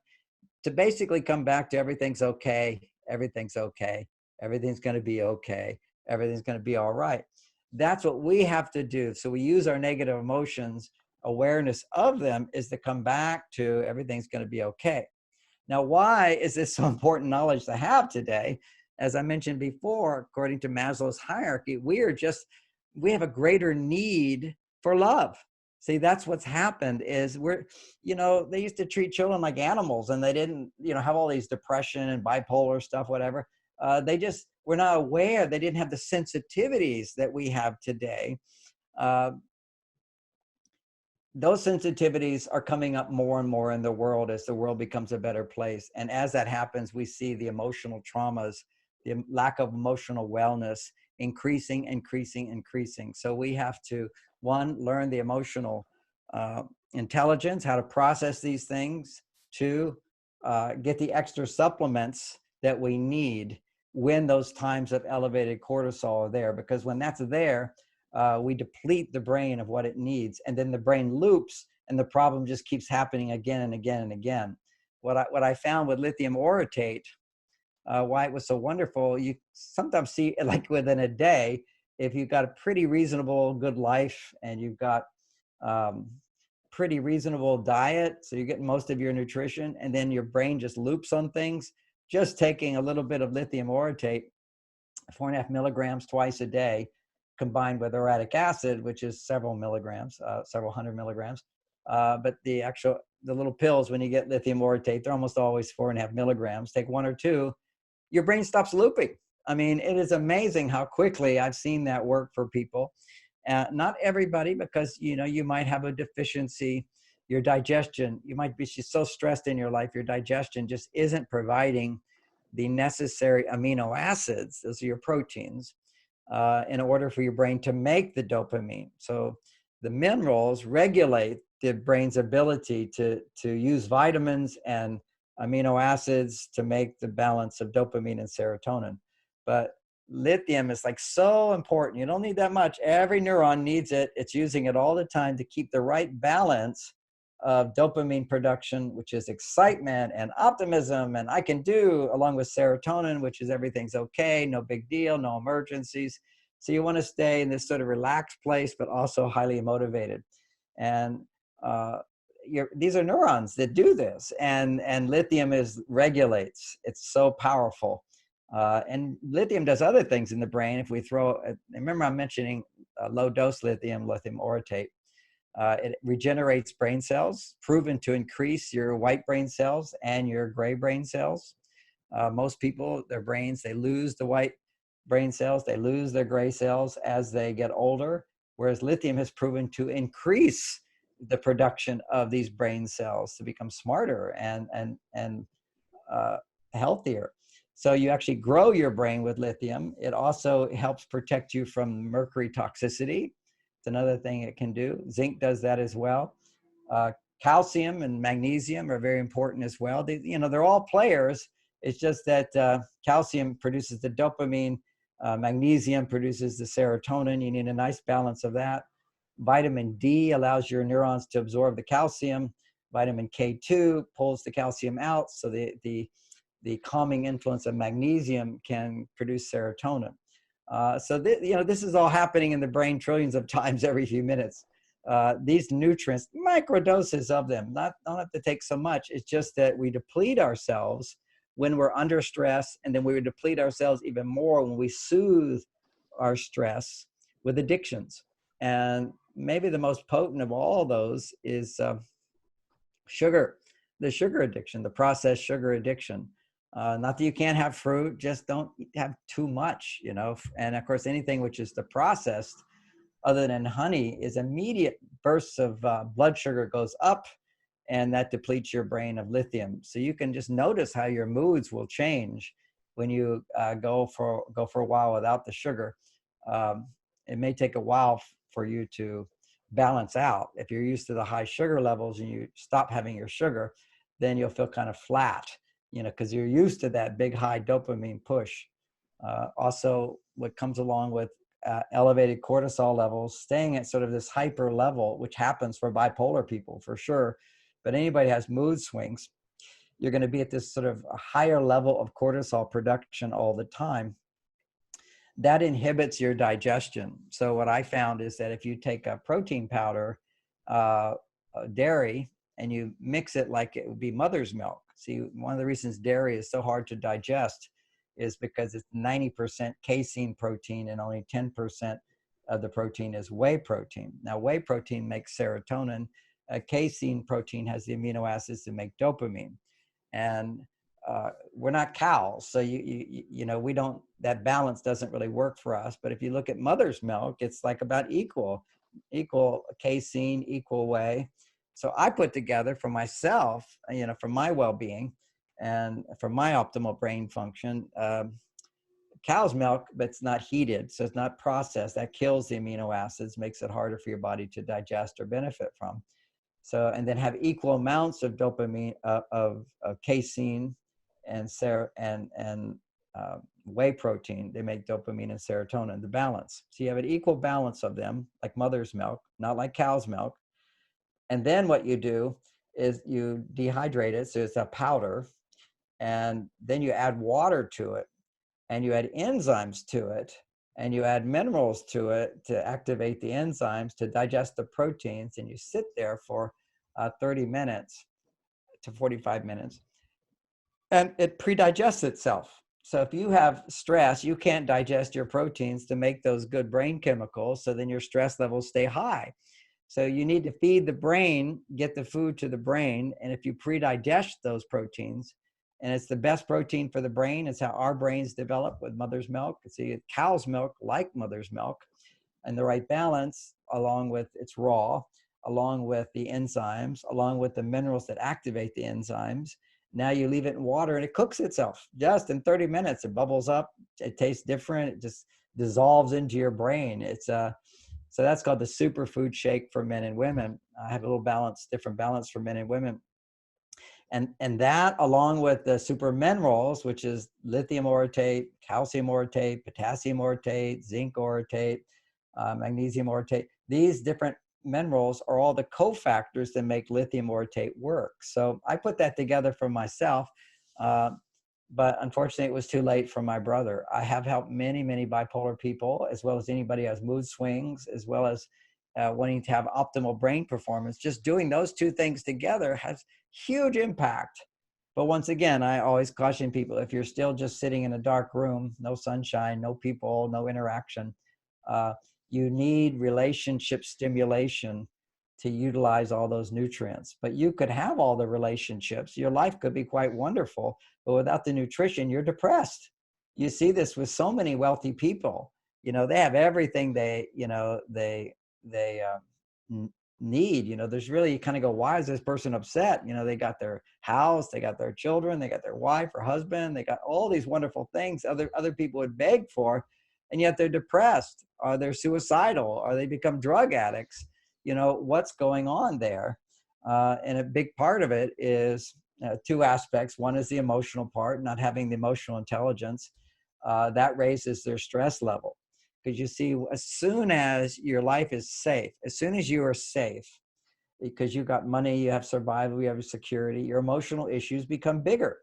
to basically come back to everything's okay, everything's okay, everything's going to be okay, everything's going to be all right. That's what we have to do. So we use our negative emotions, awareness of them is to come back to everything's going to be okay. Now, why is this so important knowledge to have today? As I mentioned before, according to Maslow's hierarchy, we have a greater need for love. See, that's what's happened is you know, they used to treat children like animals and they didn't, you know, have all these depression and bipolar stuff, whatever. They just were not aware. They didn't have the sensitivities that we have today. Those sensitivities are coming up more and more in the world as the world becomes a better place. And as that happens, we see the emotional traumas, the lack of emotional wellness increasing. So we have to, one, learn the emotional intelligence, how to process these things. 2, get the extra supplements that we need when those times of elevated cortisol are there. Because when that's there, we deplete the brain of what it needs, and then the brain loops, and the problem just keeps happening again and again and again. What I found with lithium orotate, why it was so wonderful, you sometimes see like within a day, if you've got a pretty reasonable good life and you've got pretty reasonable diet, so you're getting most of your nutrition, and then your brain just loops on things, just taking a little bit of lithium orotate, 4.5 milligrams twice a day, combined with uric acid, which is several milligrams, several hundred milligrams. But the little pills, when you get lithium orotate, they're almost always 4.5 milligrams. Take 1 or 2, your brain stops looping. I mean, it is amazing how quickly I've seen that work for people. Not everybody, because, you know, you might have a deficiency, your digestion, you might be so stressed in your life, your digestion just isn't providing the necessary amino acids, those are your proteins, in order for your brain to make the dopamine. So the minerals regulate the brain's ability to use vitamins and amino acids to make the balance of dopamine and serotonin. But lithium is like so important. You don't need that much. Every neuron needs it. It's using it all the time to keep the right balance of dopamine production, which is excitement and optimism, and I can do, along with serotonin, which is everything's okay, no big deal, no emergencies. So you want to stay in this sort of relaxed place, but also highly motivated. And these are neurons that do this, and lithium regulates. It's so powerful. And lithium does other things in the brain. If we remember I'm mentioning low dose lithium orotate. It regenerates brain cells, proven to increase your white brain cells and your gray brain cells. Most people, their brains, they lose the white brain cells, they lose their gray cells as they get older, whereas lithium has proven to increase the production of these brain cells to become smarter and healthier. So you actually grow your brain with lithium. It also helps protect you from mercury toxicity. It's another thing it can do. Zinc does that as well. Calcium and magnesium are very important as well. They're all players. It's just that calcium produces the dopamine, magnesium produces the serotonin. You need a nice balance of that. Vitamin D allows your neurons to absorb the calcium. Vitamin K2 pulls the calcium out, so the calming influence of magnesium can produce serotonin. This is all happening in the brain trillions of times every few minutes. These nutrients, microdoses of them, don't have to take so much. It's just that we deplete ourselves when we're under stress, and then we would deplete ourselves even more when we soothe our stress with addictions. And maybe the most potent of all those is sugar, the sugar addiction, the processed sugar addiction. Not that you can't have fruit, just don't have too much, you know. And of course, anything which is the processed, other than honey, is immediate bursts of blood sugar goes up, and that depletes your brain of lithium. So you can just notice how your moods will change when you go for a while without the sugar. It may take a while for you to balance out. If you're used to the high sugar levels and you stop having your sugar, then you'll feel kind of flat, you know, because you're used to that big high dopamine push. Also, what comes along with elevated cortisol levels, staying at sort of this hyper level, which happens for bipolar people for sure, but anybody has mood swings, you're going to be at this sort of a higher level of cortisol production all the time. That inhibits your digestion. So what I found is that if you take a protein powder, dairy, and you mix it like it would be mother's milk. See, one of the reasons dairy is so hard to digest is because it's 90% casein protein and only 10% of the protein is whey protein. Now, whey protein makes serotonin. Casein protein has the amino acids to make dopamine. And we're not cows, so you know, we don't, that balance doesn't really work for us. But if you look at mother's milk, it's like about equal casein, equal whey. So I put together for myself, you know, for my well-being and for my optimal brain function, cow's milk, but it's not heated, so it's not processed. That kills the amino acids, makes it harder for your body to digest or benefit from. So, and then have equal amounts of dopamine, of casein and whey protein. They make dopamine and serotonin, the balance. So you have an equal balance of them, like mother's milk, not like cow's milk. And then what you do is you dehydrate it, so it's a powder, and then you add water to it, and you add enzymes to it, and you add minerals to it to activate the enzymes to digest the proteins, and you sit there for 30 minutes to 45 minutes, and it pre-digests itself. So if you have stress, you can't digest your proteins to make those good brain chemicals, so then your stress levels stay high. So you need to feed the brain, get the food to the brain, and if you pre-digest those proteins, and it's the best protein for the brain, it's how our brains develop with mother's milk. See, cow's milk, like mother's milk, and the right balance, along with it's raw, along with the enzymes, along with the minerals that activate the enzymes. Now you leave it in water and it cooks itself just in 30 minutes. It bubbles up, it tastes different, it just dissolves into your brain. So that's called the superfood shake for men and women. I have a little balance, different balance for men and women. And that, along with the super minerals, which is lithium orotate, calcium orotate, potassium orotate, zinc orotate, magnesium orotate, these different minerals are all the cofactors that make lithium orotate work. So I put that together for myself, but unfortunately it was too late for my brother. I have helped many, many bipolar people, as well as anybody who has mood swings, as well as wanting to have optimal brain performance. Just doing those two things together has huge impact. But once again, I always caution people, if you're still just sitting in a dark room, no sunshine, no people, no interaction, you need relationship stimulation to utilize all those nutrients. But you could have all the relationships. Your life could be quite wonderful, but without the nutrition, you're depressed. You see this with so many wealthy people. You know, they have everything they need. You know, there's really, you kind of go, why is this person upset? You know, they got their house, they got their children, they got their wife or husband, they got all these wonderful things other people would beg for, and yet they're depressed, or they're suicidal, or they become drug addicts. You know, what's going on there? And a big part of it is two aspects. One is the emotional part, not having the emotional intelligence. That raises their stress level. Because you see, as soon as your life is safe, as soon as you are safe, because you've got money, you have survival, you have security, your emotional issues become bigger.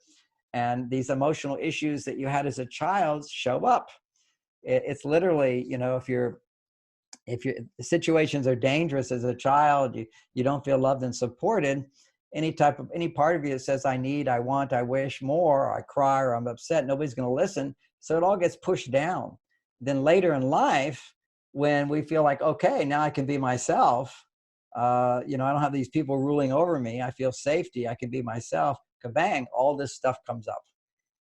And these emotional issues that you had as a child show up. It's literally, you know, if your situations are dangerous as a child, you don't feel loved and supported, any part of you that says, I need, I want, I wish more, or I cry, or I'm upset, nobody's going to listen. So it all gets pushed down. Then later in life, when we feel like, okay, now I can be myself. I don't have these people ruling over me. I feel safety. I can be myself. Kabang, all this stuff comes up.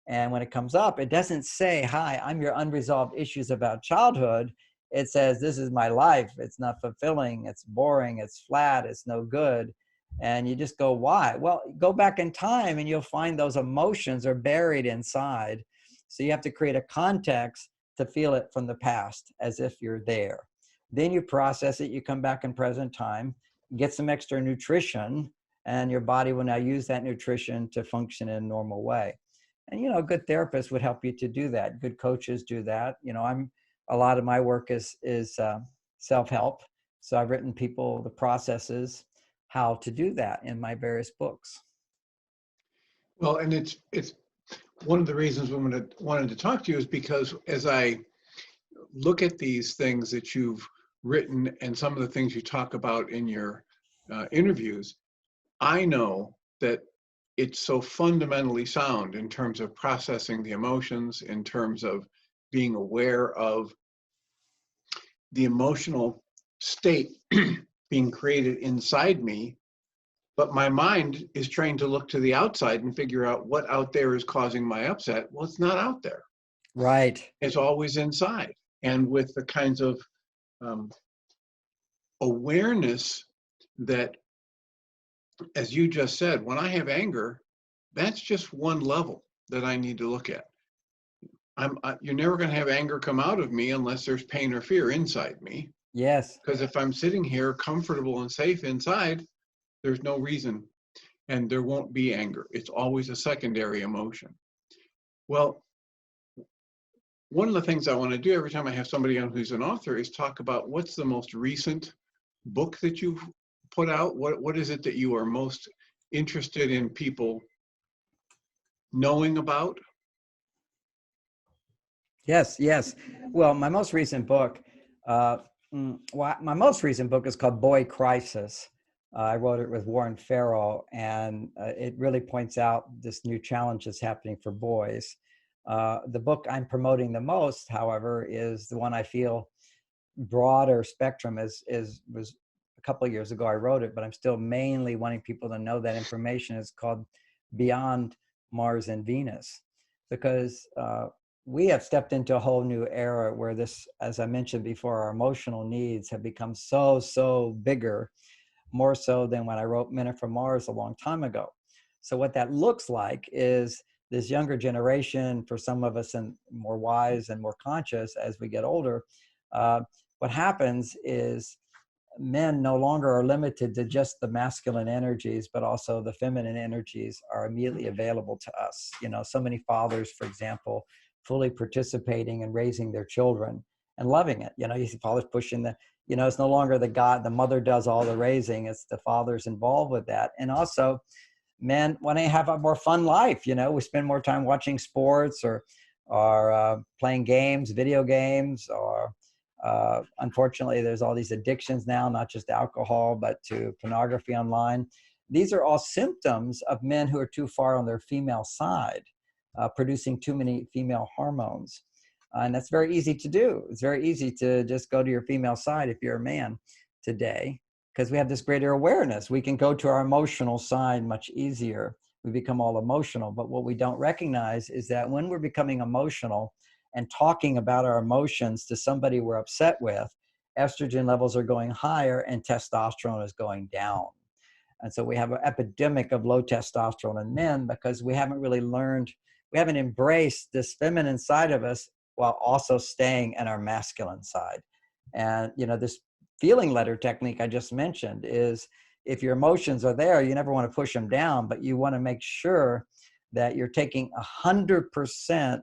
And when it comes up, it doesn't say, hi, I'm your unresolved issues about childhood. It says, this is my life. It's not fulfilling. It's boring. It's flat. It's no good. And you just go, why? Well, go back in time and you'll find those emotions are buried inside. So you have to create a context to feel it from the past as if you're there. Then you process it. You come back in present time, get some extra nutrition, and your body will now use that nutrition to function in a normal way. And, a good therapist would help you to do that. Good coaches do that. A lot of my work is self-help. So I've written people the processes, how to do that in my various books. Well, and it's one of the reasons we wanted to talk to you is because as I look at these things that you've written and some of the things you talk about in your interviews, I know that it's so fundamentally sound in terms of processing the emotions, in terms of being aware of the emotional state being created inside me. But my mind is trained to look to the outside and figure out what out there is causing my upset. Well, it's not out there. Right. It's always inside. And with the kinds of awareness that, as you just said, when I have anger, that's just one level that I need to look at. You're never going to have anger come out of me unless there's pain or fear inside me. Yes. Because if I'm sitting here comfortable and safe inside, there's no reason, and there won't be anger. It's always a secondary emotion. Well, one of the things I want to do every time I have somebody on who's an author is talk about what's the most recent book that you've put out. What is it that you are most interested in people knowing about? Yes. Well, my most recent book is called Boy Crisis. I wrote it with Warren Farrell, and it really points out this new challenge that's happening for boys. The book I'm promoting the most, however, is the one I feel broader spectrum was a couple of years ago I wrote it, but I'm still mainly wanting people to know that information. Is called Beyond Mars and Venus, because we have stepped into a whole new era where this, as I mentioned before, our emotional needs have become so bigger, more so than when I wrote Men Are From Mars a long time ago. So what that looks like is this younger generation, for some of us and more wise and more conscious as we get older, what happens is men no longer are limited to just the masculine energies, but also the feminine energies are immediately available to us. So many fathers, for example, fully participating in raising their children and loving it. You see fathers pushing it's no longer the mother does all the raising, it's the father's involved with that. And also men want to have a more fun life. We spend more time watching sports or playing games, video games, or unfortunately, there's all these addictions now, not just alcohol, but to pornography online. These are all symptoms of men who are too far on their female side, producing too many female hormones. And that's very easy to do. It's very easy to just go to your female side if you're a man today, because we have this greater awareness. We can go to our emotional side much easier. We become all emotional. But what we don't recognize is that when we're becoming emotional and talking about our emotions to somebody we're upset with, estrogen levels are going higher and testosterone is going down. And so we have an epidemic of low testosterone in men because we haven't really learned, we haven't embraced this feminine side of us while also staying in our masculine side. And, this feeling letter technique I just mentioned is, if your emotions are there, you never want to push them down, but you want to make sure that you're taking 100%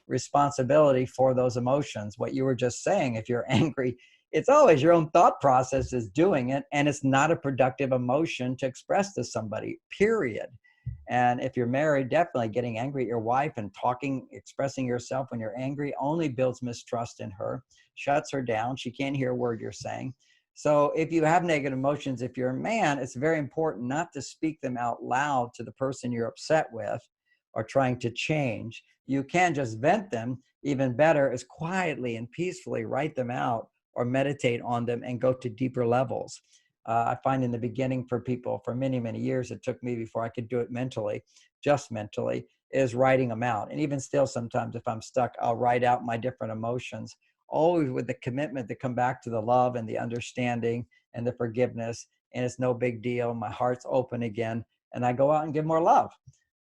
responsibility for those emotions. What you were just saying, if you're angry, it's always your own thought process is doing it, and it's not a productive emotion to express to somebody, period. And if you're married, definitely getting angry at your wife and expressing yourself when you're angry only builds mistrust in her, shuts her down. She can't hear a word you're saying. So if you have negative emotions, if you're a man, it's very important not to speak them out loud to the person you're upset with or trying to change. You can just vent them. Even better is quietly and peacefully write them out or meditate on them and go to deeper levels. I find in the beginning for people, for many, many years, it took me before I could do it mentally, just mentally, is writing them out. And even still, sometimes if I'm stuck, I'll write out my different emotions, always with the commitment to come back to the love and the understanding and the forgiveness. And it's no big deal. My heart's open again. And I go out and give more love.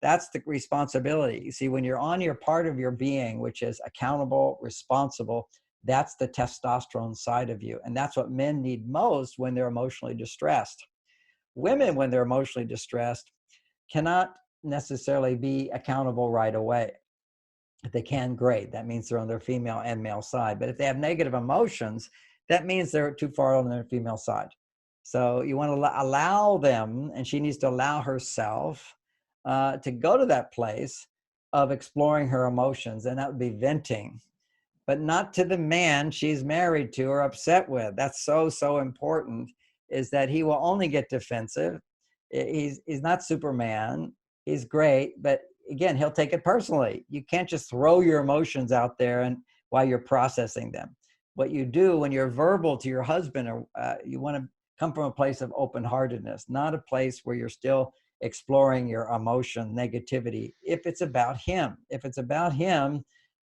That's the responsibility. You see, when you're on your part of your being, which is accountable, responsible, that's the testosterone side of you. And that's what men need most when they're emotionally distressed. Women, when they're emotionally distressed, cannot necessarily be accountable right away. If they can, great. That means they're on their female and male side. But if they have negative emotions, that means they're too far on their female side. So you want to allow them, and she needs to allow herself to go to that place of exploring her emotions, and that would be venting, but not to the man she's married to or upset with. That's so, so important, is that he will only get defensive. He's not Superman. He's great, but again, he'll take it personally. You can't just throw your emotions out there and while you're processing them. What you do when you're verbal to your husband, or you want to come from a place of open-heartedness, not a place where you're still exploring your emotion, negativity. If it's about him,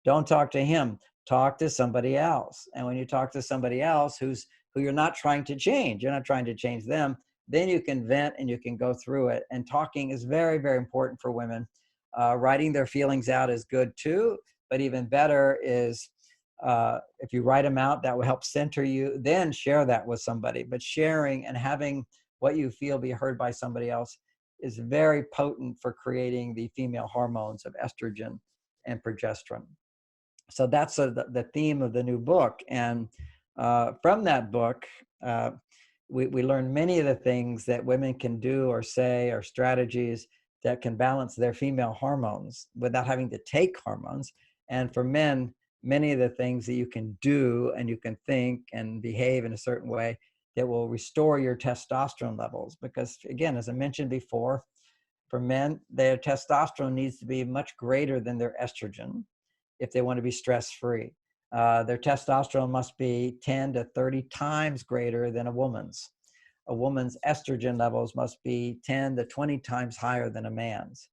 don't talk to him. Talk to somebody else. And when you talk to somebody else who you're not trying to change, you're not trying to change them, then you can vent and you can go through it. And talking is very, very important for women. Writing their feelings out is good too, but even better is if you write them out, that will help center you, then share that with somebody. But sharing and having what you feel be heard by somebody else is very potent for creating the female hormones of estrogen and progesterone. So that's the theme of the new book. And from that book, we learn many of the things that women can do or say, or strategies that can balance their female hormones without having to take hormones. And for men, many of the things that you can do and you can think and behave in a certain way that will restore your testosterone levels. Because again, as I mentioned before, for men, their testosterone needs to be much greater than their estrogen if they want to be stress-free. Their testosterone must be 10 to 30 times greater than a woman's. A woman's estrogen levels must be 10 to 20 times higher than a man's.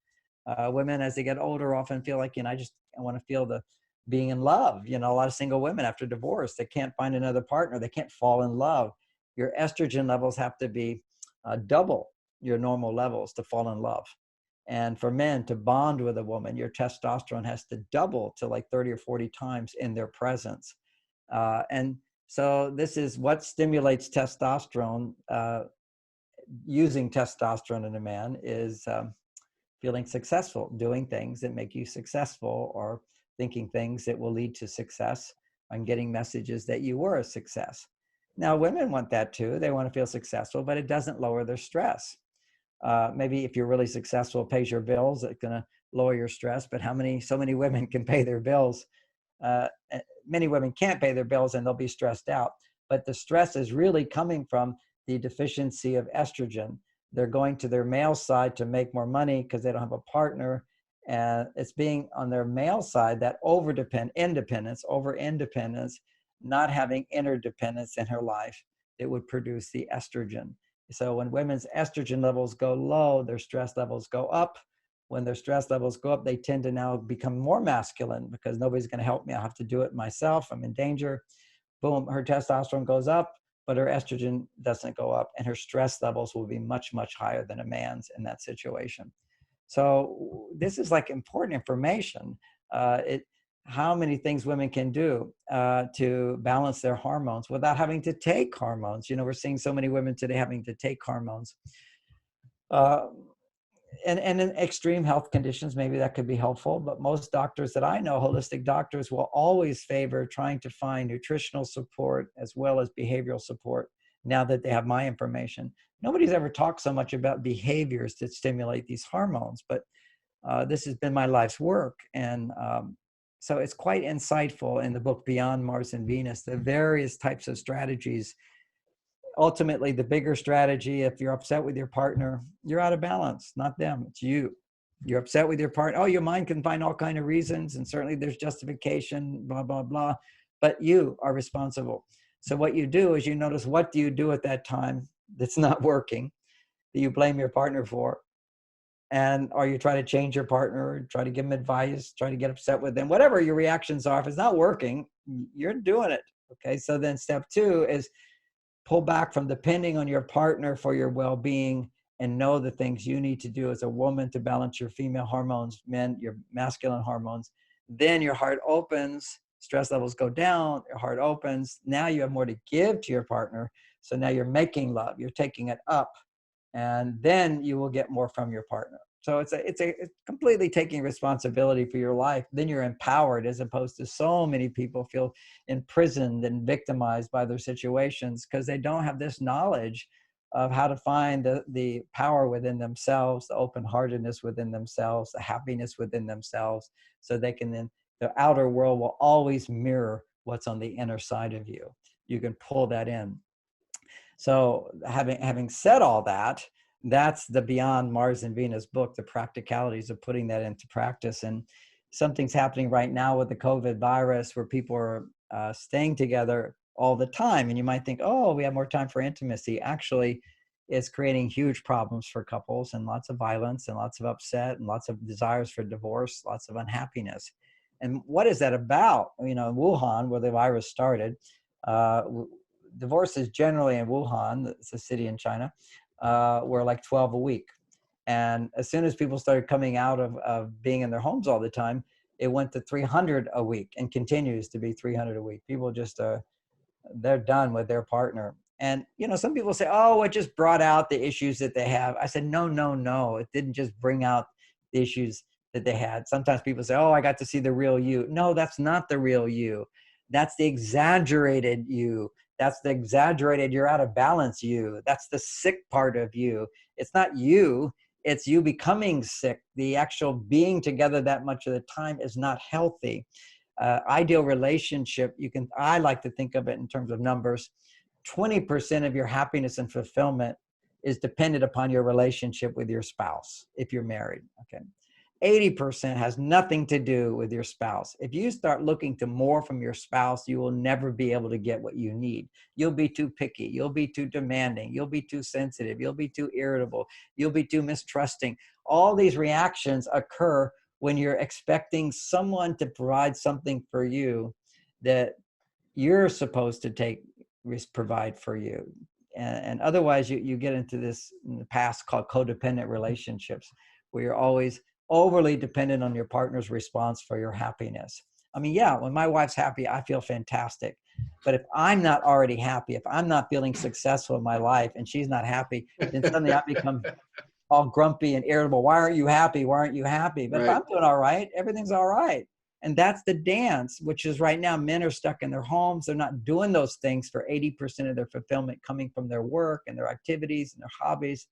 Women, as they get older, often feel like, I want to feel the being in love. A lot of single women after divorce, they can't find another partner. They can't fall in love. Your estrogen levels have to be double your normal levels to fall in love. And for men to bond with a woman, your testosterone has to double to like 30 or 40 times in their presence. And so this is what stimulates testosterone. Using testosterone in a man is feeling successful, doing things that make you successful, or thinking things that will lead to success, and getting messages that you were a success. Now, women want that too. They want to feel successful, but it doesn't lower their stress. Maybe if you're really successful, it pays your bills, it's going to lower your stress. But so many women can pay their bills? Many women can't pay their bills and they'll be stressed out. But the stress is really coming from the deficiency of estrogen. They're going to their male side to make more money because they don't have a partner. And it's being on their male side that over independence, not having interdependence in her life, it would produce the estrogen. So when women's estrogen levels go low, their stress levels go up. When their stress levels go up, they tend to now become more masculine because nobody's going to help me. I have to do it myself. I'm in danger. Boom, her testosterone goes up, but her estrogen doesn't go up, and her stress levels will be much, much higher than a man's in that situation. So this is like important information. How many things women can do to balance their hormones without having to take hormones. We're seeing so many women today having to take hormones. And in extreme health conditions, maybe that could be helpful. But most doctors that I know, holistic doctors, will always favor trying to find nutritional support as well as behavioral support now that they have my information. Nobody's ever talked so much about behaviors that stimulate these hormones, but this has been my life's work. And so it's quite insightful in the book Beyond Mars and Venus, the various types of strategies. Ultimately, the bigger strategy, if you're upset with your partner, you're out of balance, not them, it's you. You're upset with your partner. Oh, your mind can find all kinds of reasons, and certainly there's justification, blah, blah, blah, but you are responsible. So what you do is you notice, what do you do at that time that's not working, that you blame your partner for? And or you try to change your partner, try to give them advice, try to get upset with them, whatever your reactions are. If it's not working, you're doing it. Okay. So then step 2 is pull back from depending on your partner for your well-being, and know the things you need to do as a woman to balance your female hormones, men, your masculine hormones. Then your heart opens, stress levels go down, your heart opens. Now you have more to give to your partner. So now you're making love, you're taking it up, and then you will get more from your partner. So it's completely taking responsibility for your life. Then you're empowered, as opposed to so many people feel imprisoned and victimized by their situations because they don't have this knowledge of how to find the power within themselves, the open-heartedness within themselves, the happiness within themselves, so they can then, the outer world will always mirror what's on the inner side of you. You can pull that in. So having said all that, that's the Beyond Mars and Venus book, the practicalities of putting that into practice. And something's happening right now with the COVID virus where people are staying together all the time. And you might think, oh, we have more time for intimacy. Actually, it's creating huge problems for couples, and lots of violence and lots of upset and lots of desires for divorce, lots of unhappiness. And what is that about? You know, in Wuhan, where the virus started, divorces generally in Wuhan, it's a city in China, were like 12 a week. And as soon as people started coming out of being in their homes all the time, it went to 300 a week and continues to be 300 a week. People just, they're done with their partner. And, you know, some people say, oh, it just brought out the issues that they have. I said, no. It didn't just bring out the issues that they had. Sometimes people say, oh, I got to see the real you. No, that's not the real you. That's the exaggerated you. That's the exaggerated, you're out of balance you. That's the sick part of you. It's not you. It's you becoming sick. The actual being together that much of the time is not healthy. Ideal relationship, I like to think of it in terms of numbers. 20% of your happiness and fulfillment is dependent upon your relationship with your spouse, if you're married, okay? 80% has nothing to do with your spouse. If you start looking to more from your spouse, you will never be able to get what you need. You'll be too picky. You'll be too demanding. You'll be too sensitive. You'll be too irritable. You'll be too mistrusting. All these reactions occur when you're expecting someone to provide something for you that you're supposed to provide for you. And otherwise, you get into this in the past called codependent relationships, where you're always overly dependent on your partner's response for your happiness. I mean, yeah, when my wife's happy, I feel fantastic. But if I'm not already happy, if I'm not feeling successful in my life and she's not happy, then suddenly I become all grumpy and irritable. Why aren't you happy? Why aren't you happy? But right. If I'm doing all right, everything's all right. And that's the dance, which is right now, men are stuck in their homes. They're not doing those things for 80% of their fulfillment coming from their work and their activities and their hobbies.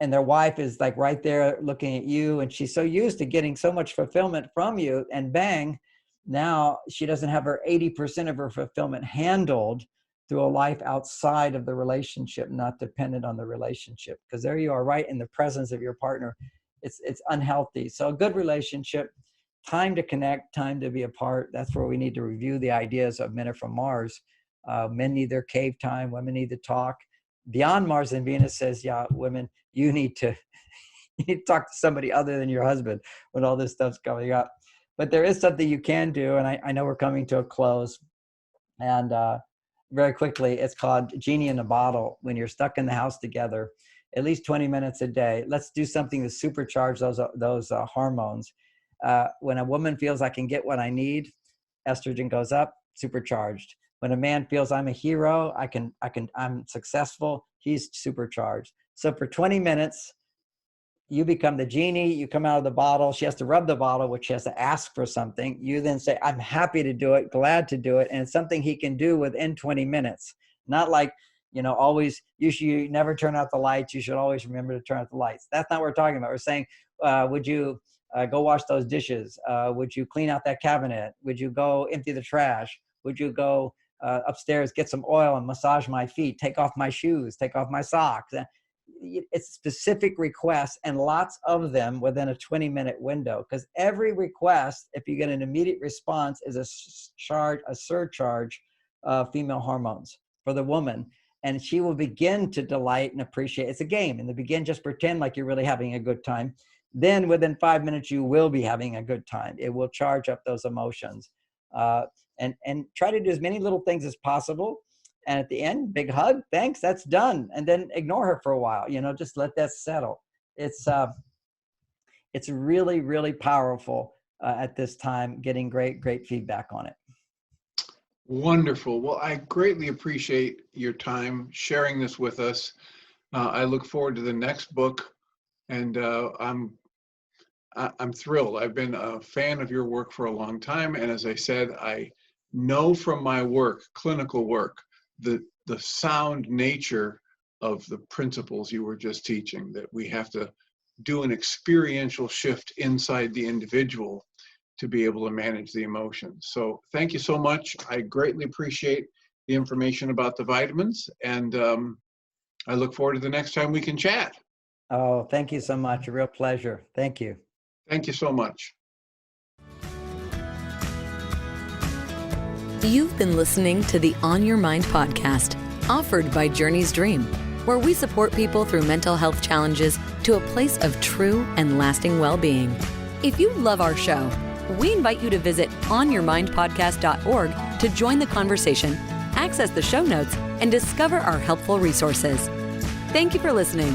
And their wife is like right there looking at you, and she's so used to getting so much fulfillment from you, and bang, now she doesn't have her 80% of her fulfillment handled through a life outside of the relationship, not dependent on the relationship. Because there you are, right in the presence of your partner. It's unhealthy. So a good relationship, time to connect, time to be apart. That's where we need to review the ideas of Men Are From Mars. Men need their cave time. Women need to talk. Beyond Mars and Venus says, yeah, women, you need to talk to somebody other than your husband when all this stuff's coming up. But there is something you can do, and I know we're coming to a close. And very quickly, it's called Genie in a Bottle. When you're stuck in the house together, at least 20 minutes a day, let's do something to supercharge those hormones. When a woman feels I can get what I need, estrogen goes up, supercharged. When a man feels I'm a hero, I'm successful, he's supercharged. So for 20 minutes, you become the genie, you come out of the bottle, she has to rub the bottle, which she has to ask for something. You then say, I'm happy to do it, glad to do it. And it's something he can do within 20 minutes. Not like, always, you never turn out the lights. You should always remember to turn out the lights. That's not what we're talking about. We're saying, would you go wash those dishes? Would you clean out that cabinet? Would you go empty the trash? Would you go upstairs, get some oil and massage my feet, take off my shoes, take off my socks? It's specific requests, and lots of them within a 20-minute window, because every request, if you get an immediate response, is a surcharge female hormones for the woman. And she will begin to delight and appreciate. It's a game. In the beginning, just pretend like you're really having a good time. Then within 5 minutes, you will be having a good time. It will charge up those emotions. And try to do as many little things as possible. And at the end, big hug, thanks, that's done. And then ignore her for a while, just let that settle. It's really, really powerful at this time, getting great feedback on it. Wonderful. Well, I greatly appreciate your time sharing this with us. I look forward to the next book, and I'm thrilled. I've been a fan of your work for a long time, and as I said, I know from my work, clinical work, the sound nature of the principles you were just teaching, that we have to do an experiential shift inside the individual to be able to manage the emotions. So thank you so much. I greatly appreciate the information about the vitamins, and I look forward to the next time we can chat. Oh, thank you so much. A real pleasure. Thank you. Thank you so much. You've been listening to the On Your Mind podcast, offered by Journey's Dream, where we support people through mental health challenges to a place of true and lasting well-being. If you love our show, we invite you to visit onyourmindpodcast.org to join the conversation, access the show notes, and discover our helpful resources. Thank you for listening.